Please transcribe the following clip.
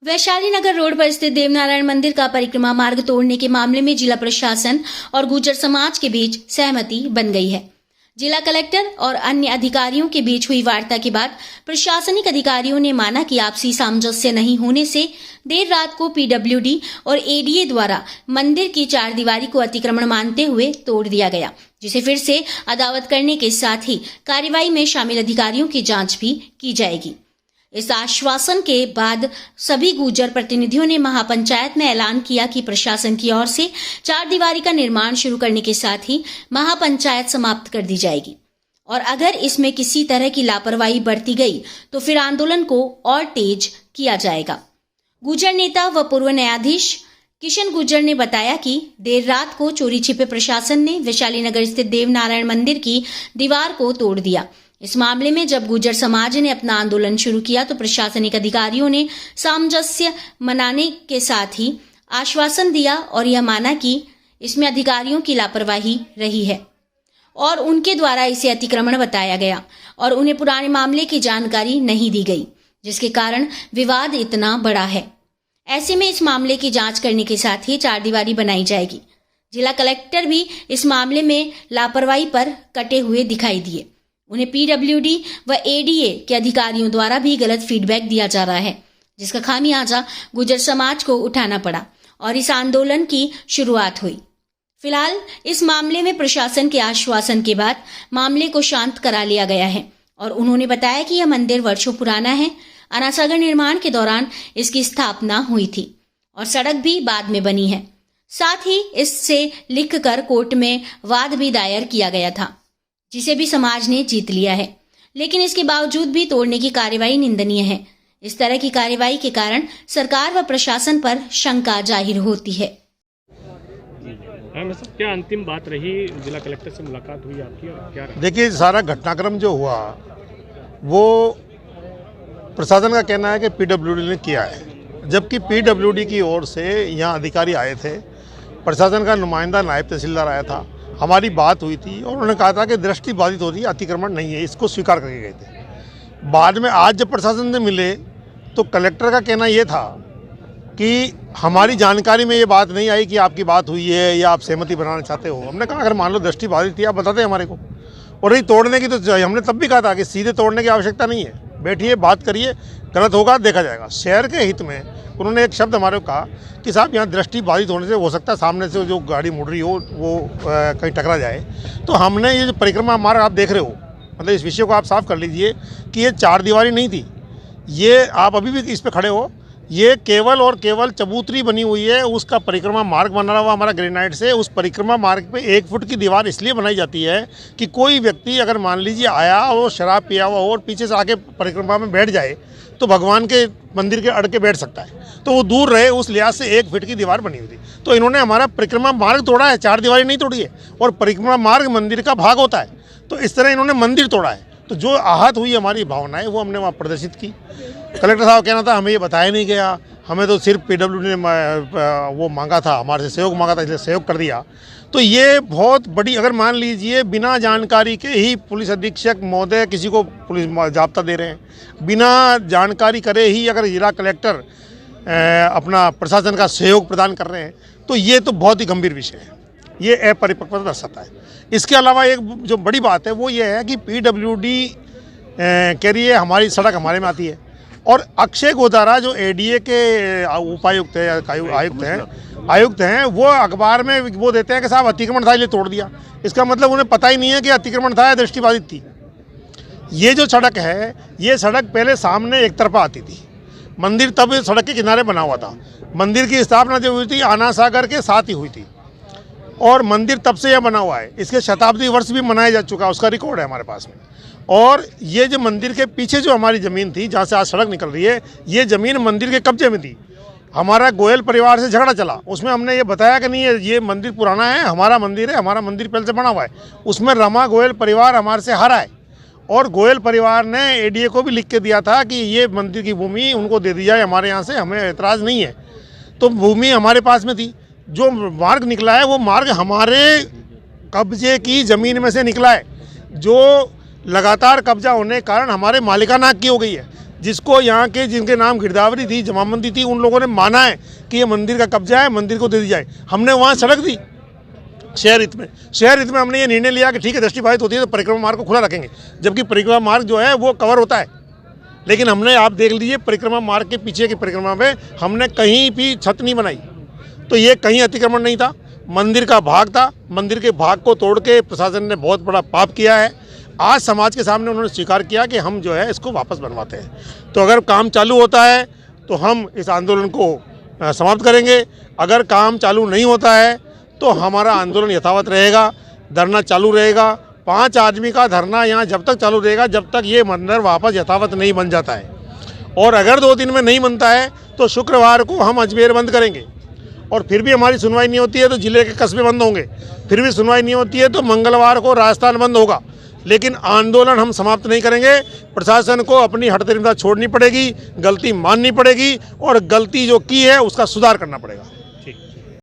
वैशाली नगर road पर स्थित देवनारायण मंदिर का परिक्रमा मार्ग तोड़ने के मामले में जिला प्रशासन और गुर्जर समाज के बीच सहमति बन गई है। जिला कलेक्टर और अन्य अधिकारियों के बीच हुई वार्ता के बाद प्रशासनिक अधिकारियों ने माना कि आपसी सामंजस्य नहीं होने से देर रात को पीडब्ल्यूडी और एडीए द्वारा मंदिर की चारदीवारी को अतिक्रमण मानते हुए तोड़ दिया गया, जिसे फिर से अदावत करने के साथ ही कार्रवाई में शामिल अधिकारियों की जांच भी की जाएगी। इस आश्वासन के बाद सभी गुर्जर प्रतिनिधियों ने महापंचायत में ऐलान किया कि प्रशासन की ओर से चारदीवारी का निर्माण शुरू करने के साथ ही महापंचायत समाप्त कर दी जाएगी और अगर इसमें किसी तरह की लापरवाही बरती गई तो फिर आंदोलन को और तेज किया जाएगा। गुर्जर नेता व पूर्व न्यायाधीश किशन गुर्जर ने बताया कि देर रात को चोरी छिपे प्रशासन ने वैशाली नगर स्थित देवनारायण मंदिर की दीवार को तोड़ दिया। इस मामले में जब गुर्जर समाज ने अपना आंदोलन शुरू किया तो प्रशासनिक अधिकारियों ने सामंजस्य मनाने के साथ ही आश्वासन दिया और यह माना कि इसमें अधिकारियों की लापरवाही रही है और उनके द्वारा इसे अतिक्रमण बताया गया और उन्हें पुराने मामले की जानकारी नहीं दी गई, जिसके कारण विवाद इतना बड़ा है। ऐसे में इस मामले की जांच करने के साथ ही चारदीवारी बनाई जाएगी। जिला कलेक्टर भी इस मामले में लापरवाही पर कटे हुए दिखाई दिए। उन्हें पीडब्ल्यूडी व एडीए के अधिकारियों द्वारा भी गलत फीडबैक दिया जा रहा है, जिसका खामियाजा गुर्जर समाज को उठाना पड़ा और इस आंदोलन की शुरुआत हुई। फिलहाल इस मामले में प्रशासन के आश्वासन के बाद मामले को शांत करा लिया गया है और उन्होंने बताया कि यह मंदिर वर्षों पुराना है। अनासागर निर्माण के दौरान इसकी स्थापना हुई थी और सड़क भी बाद में बनी है। साथ ही इससे लिखकर कोर्ट में वाद भी दायर किया गया था, जिसे भी समाज ने जीत लिया है, लेकिन इसके बावजूद भी तोड़ने की कार्यवाही निंदनीय है। इस तरह की कार्यवाही के कारण सरकार व प्रशासन पर शंका जाहिर होती है। क्या अंतिम बात रही, जिला कलेक्टर से मुलाकात हुई आपकी और क्या रहा? देखिए, सारा घटनाक्रम जो हुआ वो प्रशासन का कहना है कि पीडब्ल्यूडी ने किया है, जबकि पीडब्ल्यूडी की ओर से यहाँ अधिकारी आए थे, प्रशासन का नुमाइंदा नायब तहसीलदार आया था, हमारी बात हुई थी और उन्होंने कहा था कि दृष्टि बाधित हो रही है, अतिक्रमण नहीं है, इसको स्वीकार करके गए थे। बाद में आज जब प्रशासन से मिले तो कलेक्टर का कहना ये था कि हमारी जानकारी में ये बात नहीं आई कि आपकी बात हुई है या आप सहमति बनाना चाहते हो। हमने कहा अगर मान लो दृष्टि बाधित थी आप बताते हमारे को, और ये तोड़ने की तो हमने तब भी कहा था कि सीधे तोड़ने की आवश्यकता नहीं है, बैठिए बात करिए, गलत होगा देखा जाएगा। शहर के हित में उन्होंने एक शब्द हमारे को कहा कि साहब यहाँ दृष्टि बाधित होने से हो सकता है सामने से जो गाड़ी मुड़ रही हो वो कहीं टकरा जाए। तो हमने ये जो परिक्रमा मार्ग आप देख रहे हो, मतलब इस विषय को आप साफ कर लीजिए कि ये चारदीवारी नहीं थी, ये आप अभी भी इस पे खड़े हो, ये केवल और केवल चबूतरी बनी हुई है। उसका परिक्रमा मार्ग बना हुआ हमारा ग्रेनाइट से, उस परिक्रमा मार्ग पे 1 फुट की दीवार इसलिए बनाई जाती है कि कोई व्यक्ति अगर मान लीजिए आया और शराब पिया हुआ और पीछे से आके परिक्रमा में बैठ जाए तो भगवान के मंदिर के अड़ के बैठ सकता है, तो वो दूर रहे, उस लिहाज से 1 फीट की दीवार बनी हुई थी। तो इन्होंने हमारा परिक्रमा मार्ग तोड़ा है, चारदीवारी नहीं तोड़ी है, और परिक्रमा मार्ग मंदिर का भाग होता है, तो इस तरह इन्होंने मंदिर तोड़ा है। तो जो आहत हुई हमारी भावनाएं वो हमने वहाँ प्रदर्शित की। कलेक्टर साहब कहना था हमें ये बताया नहीं गया, हमें तो सिर्फ पीडब्ल्यूडी ने वो मांगा था, हमारे से सहयोग मांगा था, इसलिए सहयोग कर दिया। तो ये बहुत बड़ी, अगर मान लीजिए बिना जानकारी के ही पुलिस अधीक्षक महोदय किसी को पुलिस जाब्ता दे रहे हैं, बिना जानकारी करे ही अगर जिला कलेक्टर अपना प्रशासन का सहयोग प्रदान कर रहे हैं, तो ये तो बहुत ही गंभीर विषय है, ये अपरिपक्वता दर्शाता है। इसके अलावा एक जो बड़ी बात है वो ये है कि पीडब्ल्यूडी कह रही है हमारी सड़क हमारे में आती है, और अक्षय गोदारा जो एडीए के उपायुक्त है, आयुक्त हैं, वो अखबार में वो देते हैं कि साहब अतिक्रमण था इसलिए तोड़ दिया। इसका मतलब उन्हें पता ही नहीं है कि अतिक्रमण था या दृष्टि बाधित थी। ये जो सड़क है, ये सड़क पहले सामने एक तरफा आती थी, मंदिर तब सड़क के किनारे बना हुआ था। मंदिर की स्थापना जो हुई थी आनासागर के साथ ही हुई थी और मंदिर तब से यह बना हुआ है। इसके शताब्दी वर्ष भी मनाया जा चुका है, उसका रिकॉर्ड है हमारे पास में। और ये जो मंदिर के पीछे जो हमारी ज़मीन थी जहाँ से आज सड़क निकल रही है, ये ज़मीन मंदिर के कब्जे में थी। हमारा गोयल परिवार से झगड़ा चला, उसमें हमने ये बताया कि नहीं ये मंदिर पुराना है, हमारा मंदिर है, हमारा मंदिर पहले से बना हुआ है। उसमें रमा गोयल परिवार हमारे से हारा है और गोयल परिवार ने एडीए को भी लिख के दिया था कि ये मंदिर की भूमि उनको दे दी जाए हमारे यहाँ से, हमें एतराज़ नहीं है। तो भूमि हमारे पास में थी, जो मार्ग निकला है वो मार्ग हमारे कब्जे की ज़मीन में से निकला है, जो लगातार कब्जा होने के कारण हमारे मालिकाना हक की हो गई है। जिसको यहाँ के जिनके नाम गिरदावरी थी, जमाबंदी थी, उन लोगों ने माना है कि ये मंदिर का कब्जा है, मंदिर को दे दी जाए। हमने वहाँ सड़क दी शहर हित में। शहर हित में हमने ये निर्णय लिया कि ठीक है, दृष्टि बाधित होती है तो परिक्रमा मार्ग को खुला रखेंगे, जबकि परिक्रमा मार्ग जो है वो कवर होता है। लेकिन हमने, आप देख लीजिए, परिक्रमा मार्ग के पीछे की परिक्रमा में हमने कहीं भी छत नहीं बनाई, तो ये कहीं अतिक्रमण नहीं था, मंदिर का भाग था। मंदिर के भाग को तोड़ के प्रशासन ने बहुत बड़ा पाप किया है। आज समाज के सामने उन्होंने स्वीकार किया कि हम जो है इसको वापस बनवाते हैं। तो अगर काम चालू होता है तो हम इस आंदोलन को समाप्त करेंगे, अगर काम चालू नहीं होता है तो हमारा आंदोलन यथावत रहेगा, धरना चालू रहेगा। 5 आदमी का धरना यहाँ जब तक चालू रहेगा जब तक ये मंदिर वापस यथावत नहीं बन जाता है। और अगर 2 दिन में नहीं बनता है तो शुक्रवार को हम अजमेर बंद करेंगे, और फिर भी हमारी सुनवाई नहीं होती है तो जिले के कस्बे बंद होंगे, फिर भी सुनवाई नहीं होती है तो मंगलवार को राजस्थान बंद होगा। लेकिन आंदोलन हम समाप्त नहीं करेंगे। प्रशासन को अपनी हठधर्मिता छोड़नी पड़ेगी, गलती माननी पड़ेगी, और गलती जो की है उसका सुधार करना पड़ेगा। ठीक।